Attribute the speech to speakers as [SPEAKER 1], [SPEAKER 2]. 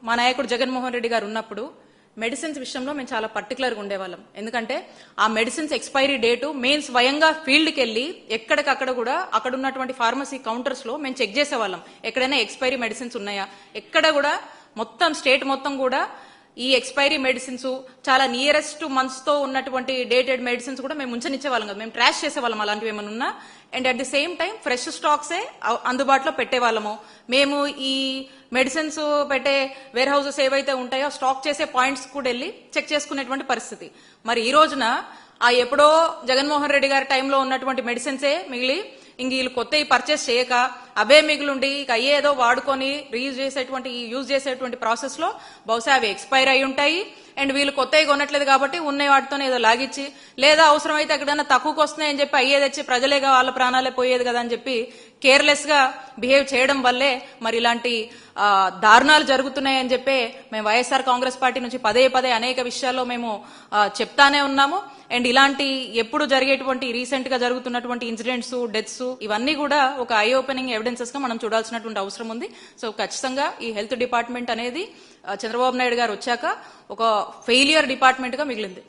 [SPEAKER 1] మా నాయకుడు జగన్మోహన్ రెడ్డి గారు ఉన్నప్పుడు మెడిసిన్స్ విషయంలో మేము చాలా పర్టికులర్గా ఉండేవాళ్ళం. ఎందుకంటే ఆ మెడిసిన్స్ ఎక్స్పైరీ డేటు మేము స్వయంగా ఫీల్డ్కి వెళ్ళి ఎక్కడికక్కడ కూడా అక్కడ ఉన్నటువంటి ఫార్మసీ కౌంటర్స్ లో మేము చెక్ చేసేవాళ్ళం. ఎక్కడైనా ఎక్స్పైరీ మెడిసిన్స్ ఉన్నాయా, ఎక్కడ కూడా మొత్తం స్టేట్ మొత్తం కూడా ఈ ఎక్స్పైరీ మెడిసిన్స్ చాలా నియరెస్ట్ మంత్స్ తో ఉన్నటువంటి డేటెడ్ మెడిసిన్స్ కూడా మేము ఉంచనిచ్చేవాళ్ళం కదా, మేము ట్రాష్ చేసేవాళ్ళం అలాంటివి ఏమైనా ఉన్నా. And at the same time fresh స్టాక్సే అందుబాటులో పెట్టేవాళ్ళము. మేము ఈ మెడిసిన్స్ పెట్టే వేర్ హౌసెస్ ఏవైతే ఉంటాయో స్టాక్ చేసే పాయింట్స్ కూడా వెళ్ళి చెక్ చేసుకునేటువంటి పరిస్థితి. మరి ఈ రోజున ఆ ఎప్పుడో జగన్మోహన్ రెడ్డి గారి టైంలో ఉన్నటువంటి మెడిసిన్సే మిగిలి ఇంక వీళ్ళు కొత్తవి పర్చేస్ చేయక అవే మిగులుండి ఇక అయ్యేదో వాడుకొని యూజ్ చేసేటువంటి ప్రాసెస్ లో బహుశా అవి ఎక్స్పైర్ అయి ఉంటాయి. అండ్ వీళ్ళు కొత్తవి కొనట్లేదు కాబట్టి ఉన్న వాటితోనే ఏదో లాగిచ్చి, లేదా అవసరమైతే ఎక్కడైనా తక్కువకి వస్తున్నాయని చెప్పి అయ్యేది వచ్చి ప్రజలేగా వాళ్ళ ప్రాణాలే పోయేది కదా అని చెప్పి కేర్లెస్ గా బిహేవ్ చేయడం వల్లే మరి ఇలాంటి దారుణాలు జరుగుతున్నాయని చెప్పి మేము వైఎస్ఆర్ కాంగ్రెస్ పార్టీ నుంచి పదే పదే అనేక విషయాల్లో మేము చెప్తానే ఉన్నాము. అండ్ ఇలాంటి ఎప్పుడు జరిగేటువంటి రీసెంట్ గా జరుగుతున్నటువంటి ఇన్సిడెంట్స్, డెత్స్ ఇవన్నీ కూడా ఒక ఐ ఓపెనింగ్ ఎవిడెన్సెస్ గా మనం చూడాల్సినటువంటి అవసరం ఉంది. సో ఖచ్చితంగా ఈ హెల్త్ డిపార్ట్మెంట్ అనేది చంద్రబాబు నాయుడు గారు వచ్చాక ఒక ఫెయిలియర్ డిపార్ట్మెంట్ గా మిగిలింది.